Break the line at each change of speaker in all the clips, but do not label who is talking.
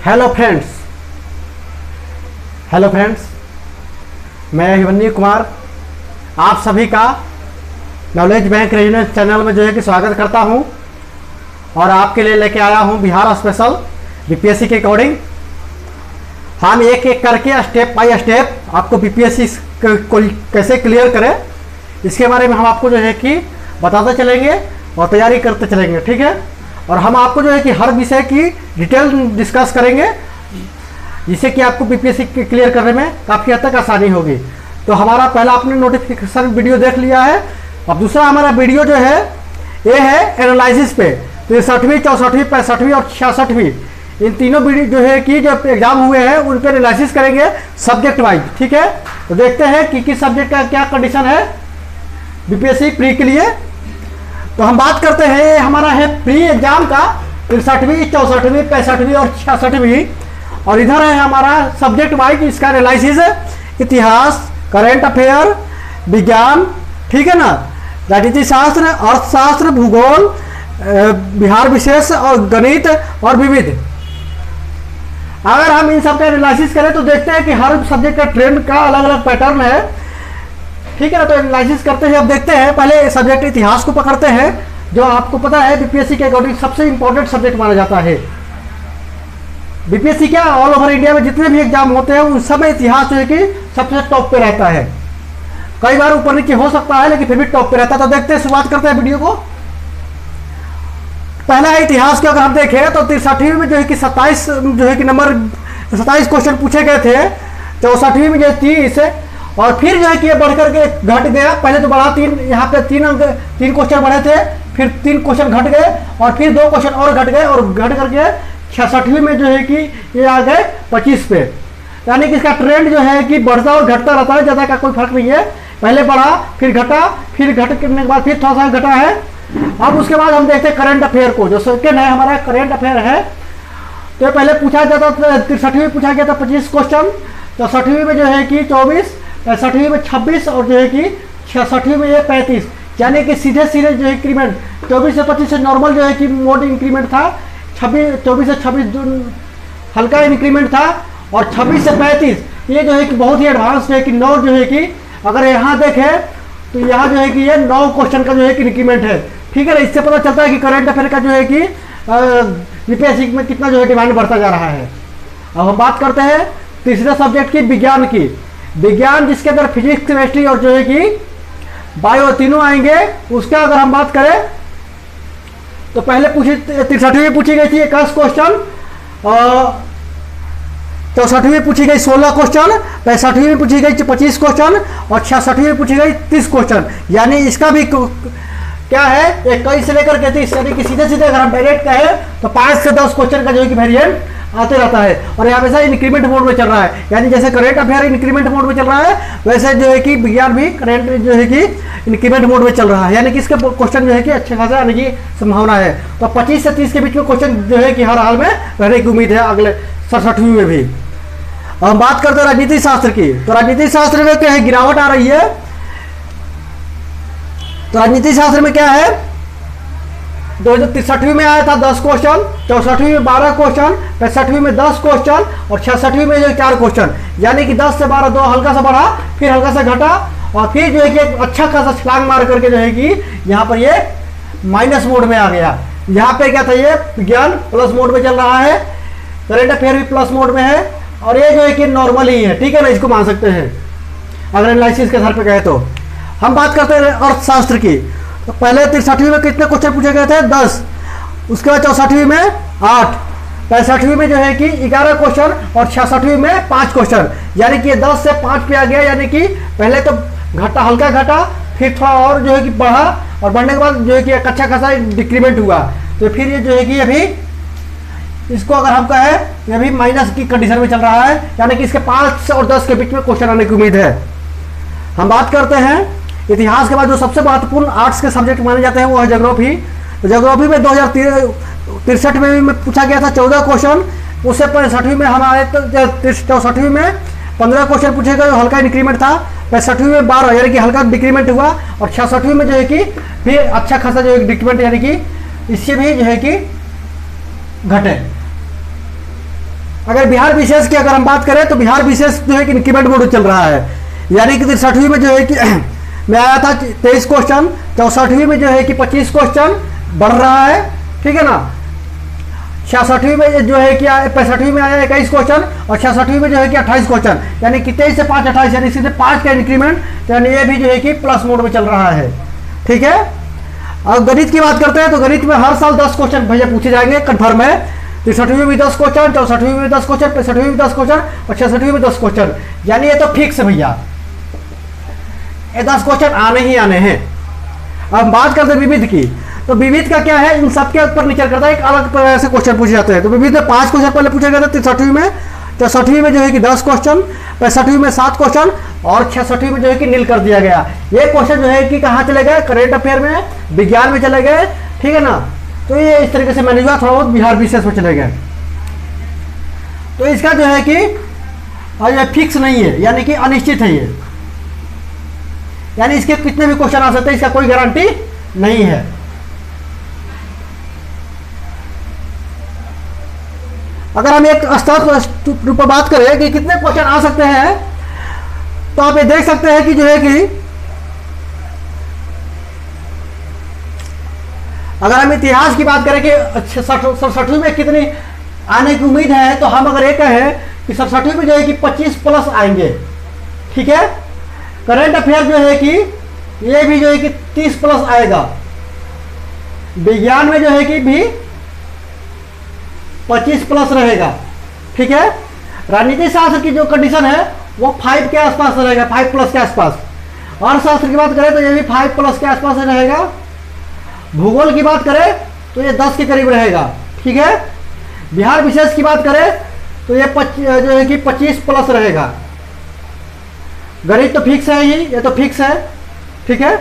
Hello friends, मैं हिवन्नी कुमार आप सभी का नॉलेज बैंक रीजनल चैनल में जो है कि स्वागत करता हूं और आपके लिए लेके आया हूं बिहार स्पेशल बीपीएससी के अकॉर्डिंग। हम एक एक करके स्टेप बाय स्टेप आपको बीपीएससी को कैसे क्लियर करें इसके बारे में हम आपको जो है कि बताते चलेंगे और तैयारी करते चलेंगे, ठीक है। और हम आपको जो है कि हर विषय की डिटेल डिस्कस करेंगे जिससे कि आपको बीपीएससी क्लियर करने में काफ़ी हद तक आसानी होगी। तो हमारा पहला आपने नोटिफिकेशन वीडियो देख लिया है। अब दूसरा हमारा वीडियो जो है ये है एनालिसिस पे। तो 63वीं 64वीं 65वीं और 66वीं इन तीनों वीडियो जो है कि जब एग्जाम हुए हैं उन पर एनालिसिस करेंगे सब्जेक्ट वाइज, ठीक है। तो देखते हैं कि किस सब्जेक्ट का क्या कंडीशन है बीपीएससी प्री के लिए। तो हम बात करते हैं हमारा है प्री एग्जाम का 63वीं 64वीं 65वीं और 66वीं। और इधर है हमारा सब्जेक्ट वाइज इसका एनालिसिस है, इतिहास, करेंट अफेयर, विज्ञान, ठीक है ना, राजनीति शास्त्र, अर्थशास्त्र, भूगोल, बिहार विशेष और गणित और विविध। अगर हम इन सब का एनालिसिस करें तो देखते हैं कि हर सब्जेक्ट का ट्रेंड का अलग अलग पैटर्न है, ठीक है ना। तो एनालिसिस करते हैं। अब देखते हैं पहले सब्जेक्ट इतिहास को पकड़ते हैं जो आपको पता है बीपीएससी के अकॉर्डिंग सबसे इंपॉर्टेंट सब्जेक्ट माना जाता है। बीपीएससी क्या ऑल ओवर इंडिया में जितने भी एग्जाम होते हैं उन सब में इतिहास जो है कि सबसे टॉप पे रहता है। कई बार ऊपर नीचे हो सकता है लेकिन फिर भी टॉप पे रहता है। तो देखते हैं, शुरुआत करते हैं वीडियो को। पहला है इतिहास के। अगर हम देखें तो 63वीं में जो है कि 27 जो है कि नंबर 27 क्वेश्चन पूछे गए थे। 64वीं में जो है 30 और फिर जो है कि ये बढ़ करके घट गया। पहले तो बढ़ा 3, यहाँ पे 3 क्वेश्चन बढ़े थे, फिर 3 क्वेश्चन घट गए और फिर 2 क्वेश्चन और घट गए और घट करके 66वीं में जो है कि ये आ गए 25 पे। यानी कि इसका ट्रेंड जो है कि बढ़ता और घटता रहता है, ज़्यादा का कोई फर्क नहीं है। पहले बढ़ा फिर घटा, फिर घट करने के बाद फिर थोड़ा सा घटा है। अब उसके बाद हम देखते हैं करंट अफेयर को, जो सेकेंड है हमारा करंट अफेयर है। तो पहले पूछा जाता था 63वीं में पूछा गया था 25 क्वेश्चन, 64वीं में जो है कि 24, 65वीं में 26 और जो है कि 66वीं में ये 35। यानी कि सीधे सीधे जो है इंक्रीमेंट 24 से 25 से नॉर्मल जो है कि मोड इंक्रीमेंट था, 24 से 26 हल्का इंक्रीमेंट था और 26 से 35 ये जो है कि बहुत ही एडवांस है कि 9 जो है कि अगर यहाँ देखें तो यहाँ जो है कि ये 9 क्वेश्चन का जो है कि इंक्रीमेंट है, ठीक है ना। इससे पता चलता है कि करंट अफेयर का जो है कि बीपीएससी में कितना जो है डिमांड बढ़ता जा रहा है। अब हम बात करते हैं तीसरे सब्जेक्ट की, विज्ञान की। विज्ञान जिसके अंदर फिजिक्स, केमिस्ट्री और जो है कि बायो तीनों आएंगे। उसका अगर हम बात करें तो पहले 63वीं में पूछी गई थी 21 क्वेश्चन, 64वीं में पूछी गई 16 क्वेश्चन, 65वीं में पूछी गई 25 क्वेश्चन और 66वीं में पूछी गई 30 क्वेश्चन। यानी इसका भी क्या है 21 से लेकर के 30, यानी कि सीधे सीधे अगर हम डायरेक्ट कहें तो 5 से 10 क्वेश्चन का जो है कि वेरिएंट आते रहता है और ये हमेशा इंक्रीमेंट मोड में चल रहा है। यानी जैसे करंट अफेयर इंक्रीमेंट मोड में चल रहा है वैसे जो है कि विज्ञान भी करंट जो है कि इंक्रीमेंट मोड में चल रहा है। यानी कि इसके क्वेश्चन जो है कि अच्छे खासा आने की संभावना है। तो 25 से 30 के बीच में क्वेश्चन जो है कि हर हाल में रहने की उम्मीद है अगले 67वीं में भी। हम बात करते हैं राजनीति शास्त्र की। तो राजनीति शास्त्र में क्या है, गिरावट आ रही है। तो राजनीति शास्त्र में क्या है, 63वीं में आया था 10 क्वेश्चन, 64वीं में 12 क्वेश्चन, 65वीं में 10 क्वेश्चन और 66वीं में जो 4 क्वेश्चन। यानी कि 10 से 12 2 हल्का सा बढ़ा फिर हल्का सा घटा और फिर जो है कि एक अच्छा खासा छलांग मार करके जो है कि यहाँ पर ये माइनस मोड में आ गया। यहाँ पे क्या था, ये विज्ञान प्लस मोड में चल रहा है, करंट अफेयर भी प्लस मोड में है और ये जो है कि नॉर्मल ही है, ठीक है ना, इसको मान सकते हैं अगर एनालिसिस के आधार पर कहे तो। हम बात करते हैं अर्थशास्त्र की। तो पहले 63वीं में कितने क्वेश्चन पूछे गए थे, 10। उसके बाद 64वीं में 8, 65वीं में जो है कि 11 क्वेश्चन और 66वीं में 5 क्वेश्चन। यानी कि 10 से 5 पे आ गया। यानी कि पहले तो घटा, हल्का घटा, फिर थोड़ा और जो है कि बढ़ा और बढ़ने के बाद जो है कि एक अच्छा खासा डिक्रीमेंट हुआ। तो फिर ये जो है कि अभी इसको अगर हम कहें ये भी माइनस की कंडीशन में चल रहा है। यानी कि इसके 5 और 10 के बीच में क्वेश्चन आने की उम्मीद है। हम बात करते हैं इतिहास के बाद जो सबसे महत्वपूर्ण आर्ट्स के सब्जेक्ट माने जाते हैं वो है ज्योग्राफी। तो ज्योग्राफी में 2063 में पूछा गया था 14 क्वेश्चन। उससे 65वीं में हमारे 64वीं में 15 क्वेश्चन पूछे गए, हल्का इंक्रीमेंट था। 65वीं में 12 यानी कि हल्का डिक्रीमेंट हुआ और 66वीं में जो है कि फिर अच्छा खासा जो है डिक्रीमेंट यानी कि इससे भी जो है कि घटे। अगर बिहार विशेष की अगर हम बात करें तो बिहार विशेष जो है कि इंक्रीमेंट मोड चल रहा है, यानी कि 63वीं में जो है कि में आया था 23 क्वेश्चन, 64वीं में जो है कि 25 क्वेश्चन बढ़ रहा है, ठीक है ना। 66वीं में जो है कि 65वीं में आया 21 क्वेश्चन और 66वीं में जो है कि 28 क्वेश्चन, यानी कि 23 से 5 28, यानी सीधे 5 का इंक्रीमेंट, यानी ये भी जो है कि प्लस मोड में चल रहा है, ठीक है। अब गणित की बात करते हैं तो गणित में हर साल 10 क्वेश्चन भैया पूछे जाएंगे, कन्फर्म है। 63वीं में 10 क्वेश्चन, 64वीं में 10 क्वेश्चन, 65वीं में 10 क्वेश्चन और 66वीं में 10 क्वेश्चन, यानी ये तो फिक्स है भैया, ये 10 क्वेश्चन आने ही आने हैं। अब बात करते हैं विविध की, तो विविध का क्या है, इन सबके ऊपर निर्भर करता है, एक अलग तरह से क्वेश्चन पूछे जाते हैं। तो विविध में 5 क्वेश्चन पहले पूछे गए थे 63वीं में, 64वीं में जो है कि 10 क्वेश्चन, 65वीं में 7 क्वेश्चन और 66वीं में जो है कि नील कर दिया गया। ये क्वेश्चन जो है कि कहाँ चले गए, करेंट अफेयर में, विज्ञान में चले गए, ठीक है ना। तो ये इस तरीके से मैंने थोड़ा बहुत बिहार विशेष में चले गए। तो इसका जो है कि ये फिक्स नहीं है, यानी कि अनिश्चित है ये, यानी इसके कितने भी क्वेश्चन आ सकते हैं, इसका कोई गारंटी नहीं है। अगर हम एक स्तर पर बात करें कि कितने क्वेश्चन आ सकते हैं, तो आप ये देख सकते हैं कि जो है कि अगर हम इतिहास की बात करें कि 67वीं में कितनी आने की उम्मीद है, तो हम अगर ये कहें कि 67वीं में जो है कि 25 प्लस आएंगे, ठीक है। करंट अफेयर जो है कि ये भी जो है कि 30 प्लस आएगा, विज्ञान में जो है कि भी 25 प्लस रहेगा, ठीक है। राजनीति शास्त्र की जो कंडीशन है वो 5 के आसपास रहेगा, 5 प्लस के आसपास। अर्थशास्त्र की बात करें तो ये भी 5 प्लस के आसपास रहेगा। भूगोल की बात करें तो ये 10 के करीब रहेगा, ठीक है। बिहार विशेष की बात करें तो ये जो है कि 25 प्लस रहेगा। गणित तो फिक्स है ही, ये तो फिक्स है, ठीक है।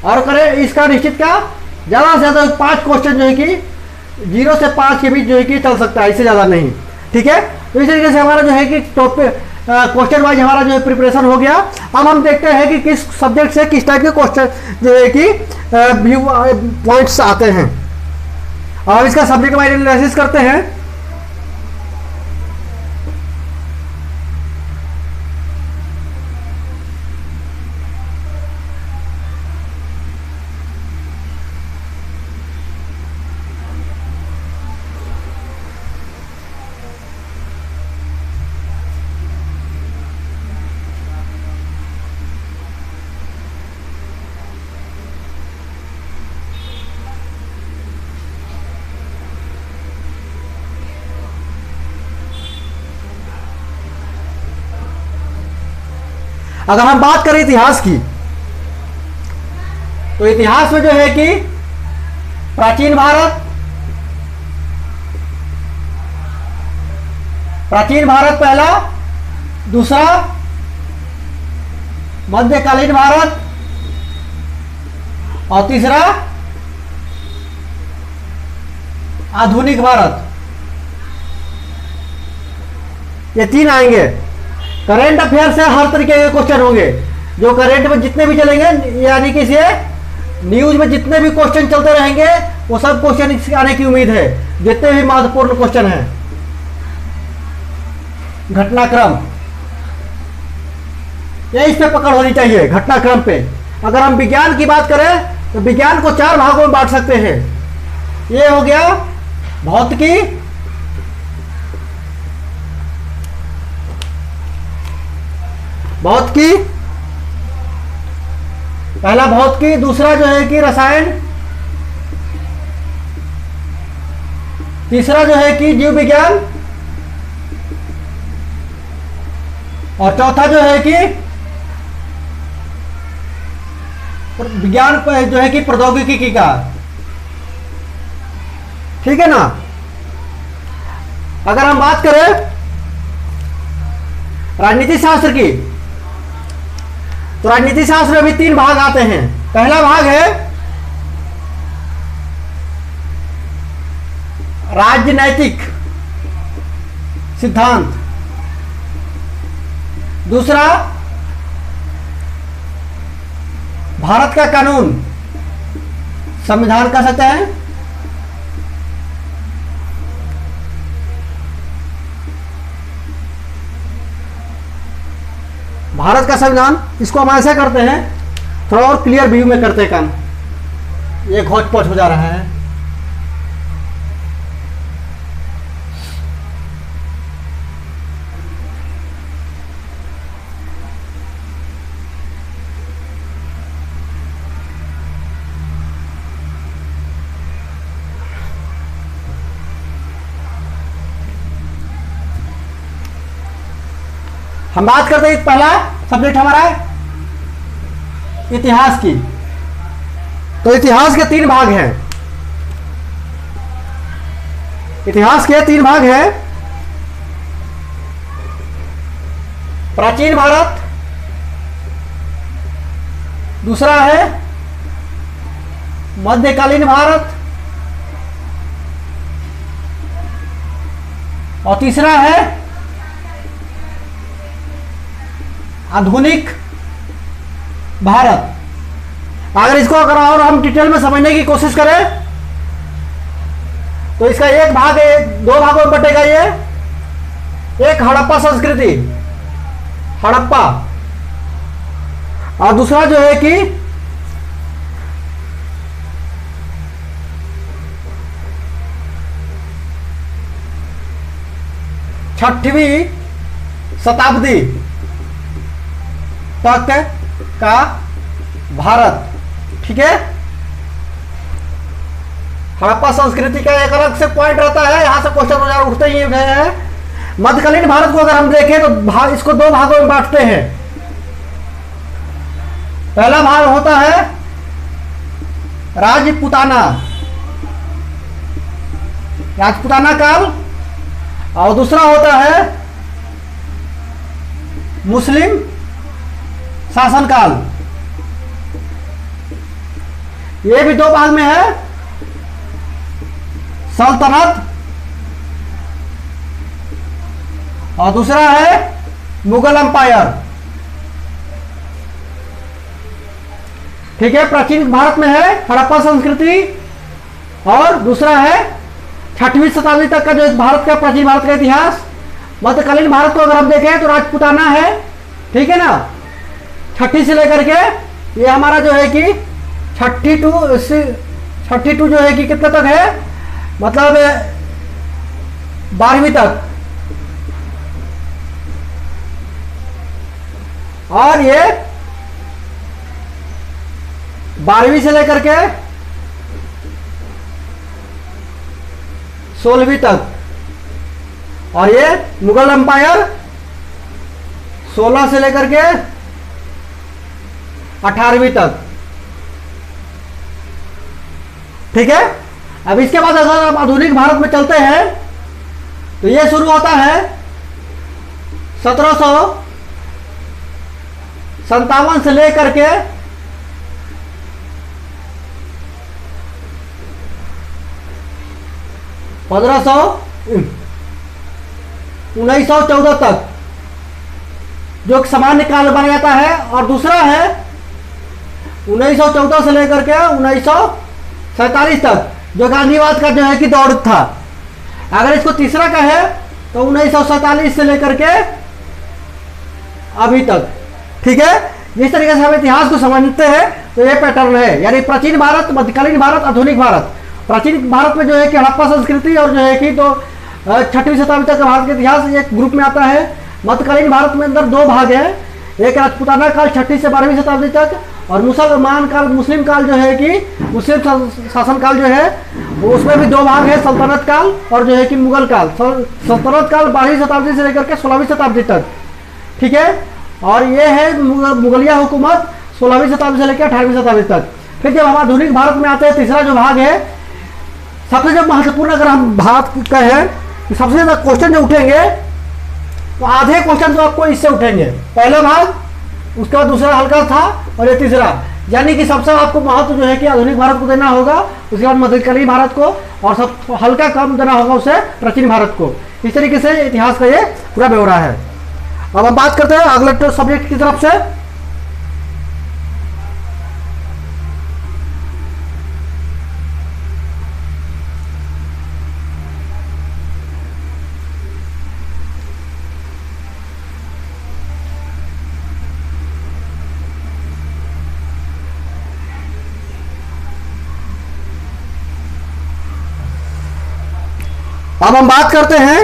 और करें इसका निश्चित का ज़्यादा से ज़्यादा 5 क्वेश्चन जो है कि 0 से 5 के बीच जो है कि चल सकता है, इससे ज़्यादा नहीं, ठीक है। तो इस तरीके से हमारा जो है कि टॉपिक क्वेश्चन वाइज हमारा जो है प्रिपरेशन हो गया। अब हम देखते हैं कि किस सब्जेक्ट से किस टाइप के क्वेश्चन जो है कि व्यू पॉइंट्स आते हैं, और इसका सब्जेक्ट वाइज एनालिसिस करते हैं। अगर हम बात करें इतिहास की, तो इतिहास में जो है कि प्राचीन भारत पहला, दूसरा मध्यकालीन भारत और तीसरा आधुनिक भारत, ये 3 आएंगे। करेंट अफेयर से हर तरीके के क्वेश्चन होंगे, जो करेंट में जितने भी चलेंगे, यानी कि न्यूज में जितने भी क्वेश्चन चलते रहेंगे वो सब क्वेश्चन आने की उम्मीद है, जितने भी महत्वपूर्ण क्वेश्चन हैं। घटनाक्रम, ये इस पे पकड़ होनी चाहिए, घटनाक्रम पे। अगर हम विज्ञान की बात करें तो विज्ञान को 4 भागों में बांट सकते हैं। ये हो गया भौतिकी, पहला भौतिकी, दूसरा जो है कि रसायन, तीसरा जो है कि जीव विज्ञान और चौथा जो है कि विज्ञान जो है कि प्रौद्योगिकी का, ठीक है ना। अगर हम बात करें राजनीति शास्त्र की, तो राजनीति शास्त्र में भी 3 भाग आते हैं। पहला भाग है राजनैतिक सिद्धांत, दूसरा भारत का कानून, संविधान कह सकते हैं, भारत का संविधान, इसको हम ऐसे करते हैं, थोड़ा और क्लियर व्यू में करते हैं काम, ये घोच पोच हो जा रहा है। हम बात करते हैं पहला सब्जेक्ट हमारा इतिहास की। तो इतिहास के 3 भाग हैं। इतिहास के 3 भाग हैं। प्राचीन भारत, दूसरा है मध्यकालीन भारत, और तीसरा है आधुनिक भारत। अगर और हम डिटेल में समझने की कोशिश करें तो इसका एक भाग है, 2 भागों में बटेगा ये। एक हड़प्पा संस्कृति, हड़प्पा, और दूसरा जो है कि छठवीं शताब्दी तक का भारत। ठीक है, हड़प्पा संस्कृति का एक अलग से पॉइंट रहता है, यहां से क्वेश्चन वगैरह उठते ही गए हैं। मध्यकालीन भारत को अगर हम देखें तो इसको 2 भागों में बांटते हैं। पहला भाग होता है राजपूताना, राजपूताना काल, और दूसरा होता है मुस्लिम शासनकाल। ये भी 2 भाग में है, सल्तनत और दूसरा है मुगल एम्पायर। ठीक है, प्राचीन भारत में है हड़प्पा संस्कृति, और दूसरा है 6वीं शताब्दी तक का जो भारत का, प्राचीन भारत का इतिहास। मध्यकालीन भारत को अगर हम देखें तो राजपूताना है। ठीक है ना, 6ठी से लेकर के ये हमारा जो है कि 62 जो है कि कितने तक है, मतलब 12वीं तक, और ये 12वीं से लेकर के 16वीं तक, और ये मुगल एम्पायर 16 से लेकर के 18वीं तक। ठीक है, अब इसके बाद अगर हम आधुनिक भारत में चलते हैं तो ये शुरू होता है 1757 से लेकर के 1914 तक, जो सामान्य काल बन जाता है। और दूसरा है 1914 से लेकर के 1947 तक, जो गांधीवाद का जो है कि दौर था। अगर इसको तीसरा का है तो 1947 से लेकर के अभी तक। ठीक है, जिस तरीके से हम इतिहास को समझते हैं तो ये पैटर्न है, यानी प्राचीन भारत, मध्यकालीन भारत, आधुनिक भारत। प्राचीन भारत में जो है कि हड़प्पा संस्कृति और जो है कि तो 6वीं शताब्दी तक का भारत का इतिहास एक ग्रुप में आता है। मध्यकालीन भारत में अंदर 2 भाग है, एक राजपूताना काल 6ठी से 12वीं शताब्दी तक, और मुसलमान काल, मुस्लिम काल जो है कि मुस्लिम शासन काल जो है वो, उसमें भी 2 भाग है, सल्तनत काल और जो है कि मुगल काल। सल्तनत काल 12वीं शताब्दी से लेकर के 16वीं शताब्दी तक। ठीक है, और ये है मुगलिया हुकूमत 16वीं शताब्दी से लेकर 18वीं शताब्दी तक। फिर जब हम आधुनिक भारत में आते हैं, तीसरा जो भाग है, सबसे जब महत्वपूर्ण अगर हम बात कहें कि सबसे ज्यादा क्वेश्चन जो उठेंगे तो आधे क्वेश्चन तो आपको इससे उठेंगे। पहला भाग, उसके बाद दूसरा हल्का था, और ये तीसरा, यानी कि सबसे आपको महत्व जो है कि आधुनिक भारत को देना होगा, उसके बाद मध्यकालीन भारत को, और सब हल्का कम देना होगा उसे प्राचीन भारत को। इस तरीके से इतिहास का ये पूरा ब्यौरा है। अब हम बात करते हैं अगले सब्जेक्ट की तरफ से। अब हम बात करते हैं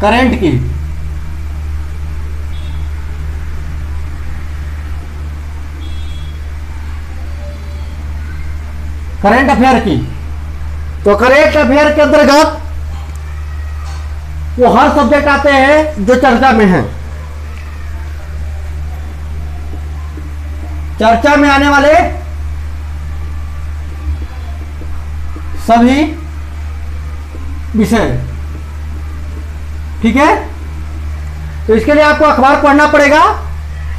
करंट की। करंट अफेयर की। तो करंट अफेयर के अंतर्गत वो हर सब्जेक्ट आते हैं जो चर्चा में है। चर्चा में आने वाले सभी विषय, ठीक है। तो इसके लिए आपको अखबार पढ़ना पड़ेगा।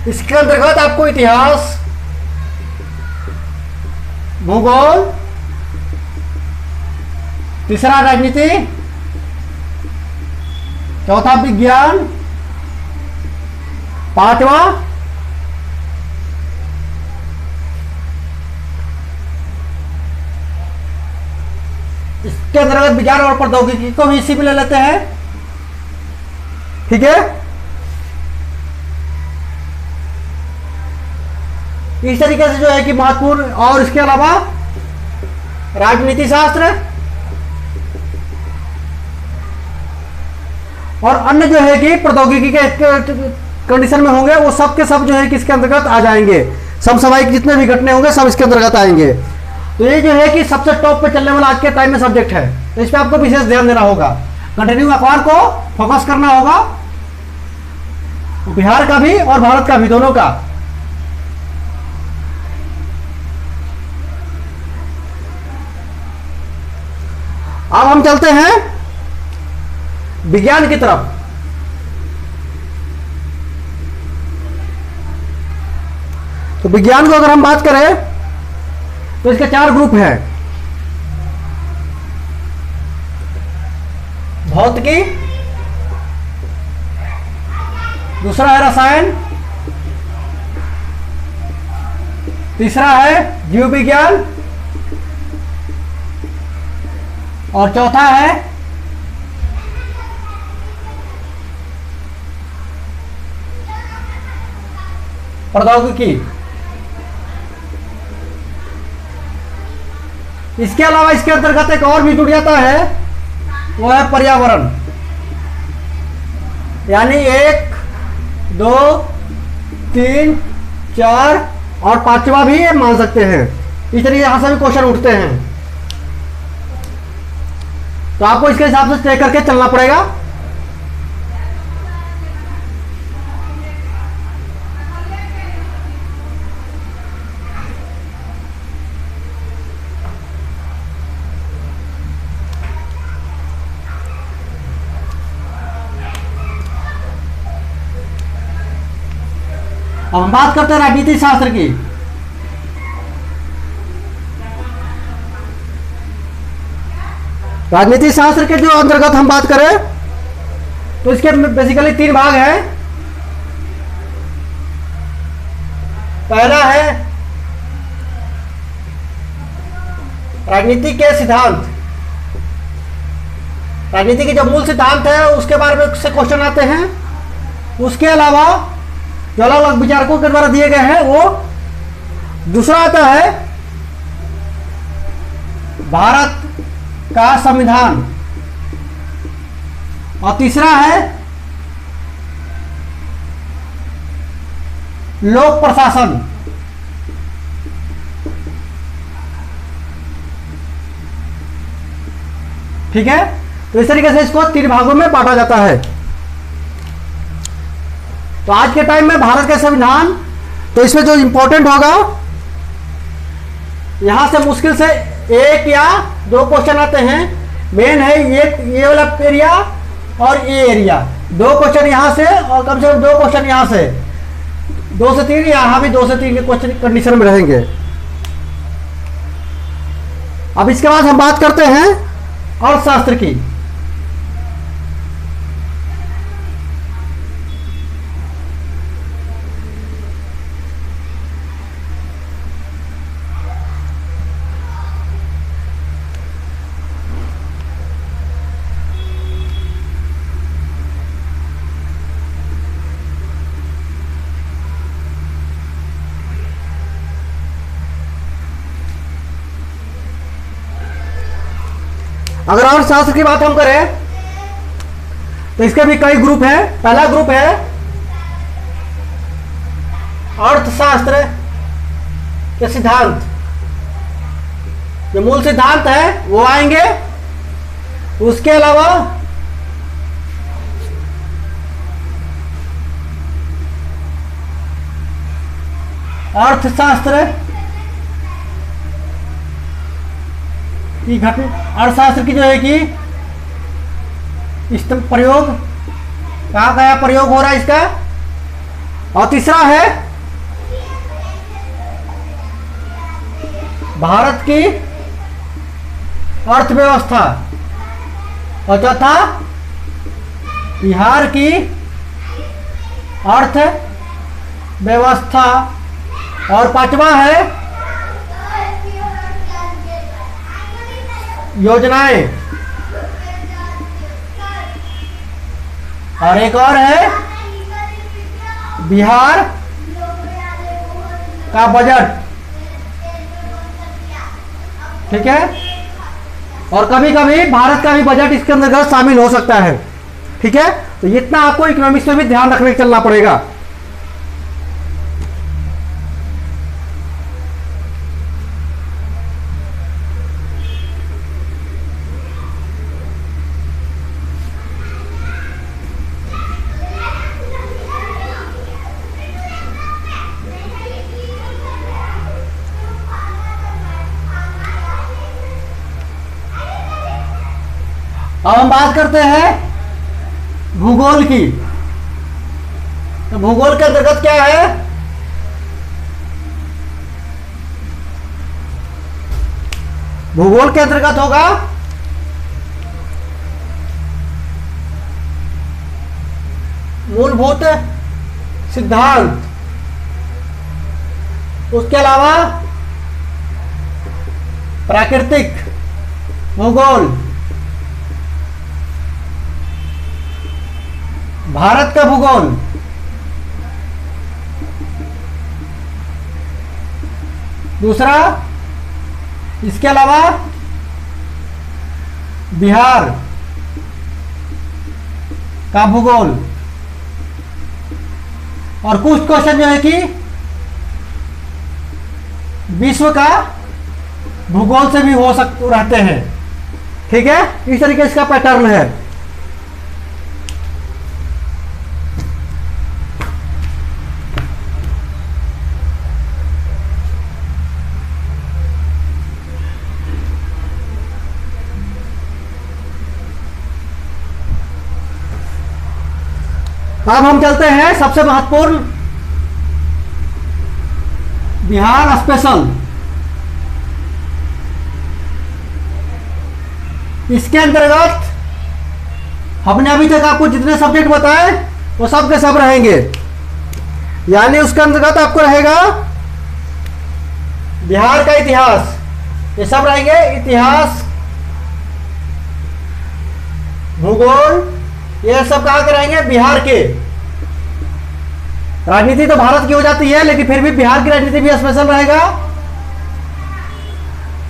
इसके अंतर्गत आपको इतिहास, भूगोल, तीसरा राजनीति, चौथा विज्ञान, पांचवा इसके अंतर्गत विज्ञान और प्रौद्योगिकी को भी इसी में ले लेते हैं, ठीक है। इस तरीके से जो है कि महत्वपूर्ण, और इसके अलावा राजनीति शास्त्र और अन्य जो है कि प्रौद्योगिकी के कंडीशन में होंगे, वो सब के सब जो है कि इसके अंतर्गत आ जाएंगे। समसामयिक जितने भी घटने होंगे सब इसके अंतर्गत आएंगे। तो ये जो है कि सबसे टॉप पे चलने वाला आज के टाइम में सब्जेक्ट है, तो इस पर आपको विशेष ध्यान देना होगा। कंटिन्यू अखबार को फोकस करना होगा, बिहार का भी और भारत का भी, दोनों का। अब हम चलते हैं विज्ञान की तरफ। तो विज्ञान को अगर हम बात करें तो इसके 4 ग्रुप हैं। भौतिकी, दूसरा है रसायन, तीसरा है जीव विज्ञान और चौथा है प्रौद्योगिकी। इसके अलावा इसके अंतर्गत एक और भी जुड़ जाता है, वो है पर्यावरण। यानी 1, 2, 3, 4 और 5वां भी ये मान सकते हैं। इस तरीके यहां से भी क्वेश्चन उठते हैं, तो आपको इसके हिसाब से तय करके चलना पड़ेगा। अब हम बात करते हैं राजनीति शास्त्र की। राजनीति शास्त्र के जो अंतर्गत हम बात करें तो इसके बेसिकली 3 भाग हैं। पहला है राजनीति के सिद्धांत। राजनीति के जो मूल सिद्धांत है उसके बारे में से क्वेश्चन आते हैं। उसके अलावा जो अलग अलग विचारकों के द्वारा दिए गए हैं वो। दूसरा आता है भारत का संविधान और तीसरा है लोक प्रशासन। ठीक है, तो इस तरीके से इसको 3 भागों में बांटा जाता है। तो आज के टाइम में भारत का संविधान, तो इसमें जो इंपॉर्टेंट होगा, यहां से मुश्किल से 1 या 2 क्वेश्चन आते हैं। मेन है ये वाला एरिया और ये एरिया। 2 क्वेश्चन यहां से और कम से कम 2 क्वेश्चन यहां से, 2 से 3, यहां भी 2 से 3 के क्वेश्चन कंडीशन में रहेंगे। अब इसके बाद हम बात करते हैं अर्थशास्त्र की। अगर अर्थशास्त्र की बात हम करें तो इसके भी कई ग्रुप हैं। पहला ग्रुप है अर्थशास्त्र के सिद्धांत, जो मूल सिद्धांत है वो आएंगे। उसके अलावा अर्थशास्त्र की घटना, अर्थशास्त्र की जो है कि इस प्रयोग कहाँ कहाँ प्रयोग हो रहा है इसका। और तीसरा है भारत की अर्थव्यवस्था, और चौथा बिहार की अर्थव्यवस्था, और पांचवा है योजनाएं, और एक और है बिहार का बजट। ठीक है, और कभी कभी भारत का भी बजट इसके अंदर शामिल हो सकता है। ठीक है, तो इतना आपको इकोनॉमिक्स में भी ध्यान रखने चलना पड़ेगा। अब हम बात करते हैं भूगोल की। तो भूगोल के अंतर्गत क्या है? भूगोल के अंतर्गत होगा मूलभूत सिद्धांत, उसके अलावा प्राकृतिक भूगोल, भारत का भूगोल, दूसरा इसके अलावा बिहार का भूगोल, और कुछ क्वेश्चन जो है कि विश्व का भूगोल से भी हो सकते रहते हैं। ठीक है, इस तरीके से इसका पैटर्न है। अब हम चलते हैं सबसे महत्वपूर्ण बिहार स्पेशल। इसके अंतर्गत हमने अभी तक आपको जितने सब्जेक्ट बताए वो सब के सब रहेंगे। यानी उसके अंतर्गत आपको रहेगा बिहार का इतिहास, ये सब रहेंगे। इतिहास, भूगोल, ये सब कहाँ के रहेंगे? बिहार के। राजनीति तो भारत की हो जाती है, लेकिन फिर भी बिहार की राजनीति भी स्पेशल रहेगा।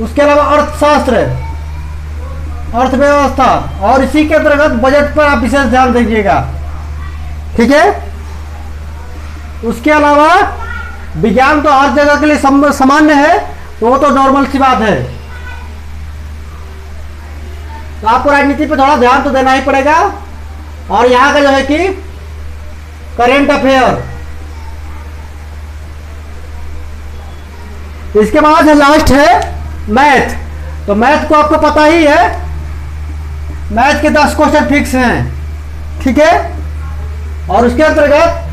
उसके अलावा अर्थशास्त्र, अर्थव्यवस्था, और इसी के अंतर्गत बजट पर आप विशेष ध्यान दीजिएगा। ठीक है, उसके अलावा विज्ञान तो हर जगह के लिए सामान्य है, तो वो तो नॉर्मल सी बात है। तो आपको राजनीति पर थोड़ा ध्यान तो देना ही पड़ेगा। और यहाँ का जो है कि करेंट अफेयर। इसके बाद लास्ट है मैथ। तो मैथ को आपको पता ही है, मैथ के 10 क्वेश्चन फिक्स हैं। ठीक है, और उसके अंतर्गत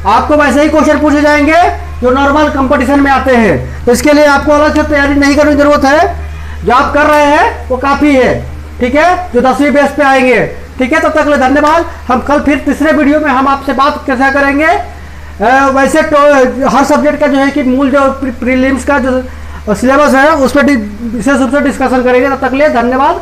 आपको वैसे ही क्वेश्चन पूछे जाएंगे जो नॉर्मल कंपटीशन में आते हैं। तो इसके लिए आपको अलग से तैयारी नहीं करने की जरूरत है। जो आप कर रहे हैं वो काफी है। ठीक है, जो 10वीं बेस पे आएंगे। ठीक है, तब तक के लिए धन्यवाद। हम कल फिर तीसरे वीडियो में हम आपसे बात कैसा करेंगे। वैसे तो हर सब्जेक्ट का जो है कि मूल जो प्रीलिम्स का जो सिलेबस है उस पर विशेष रूप से डिस्कशन करेंगे। तब तक के लिए धन्यवाद।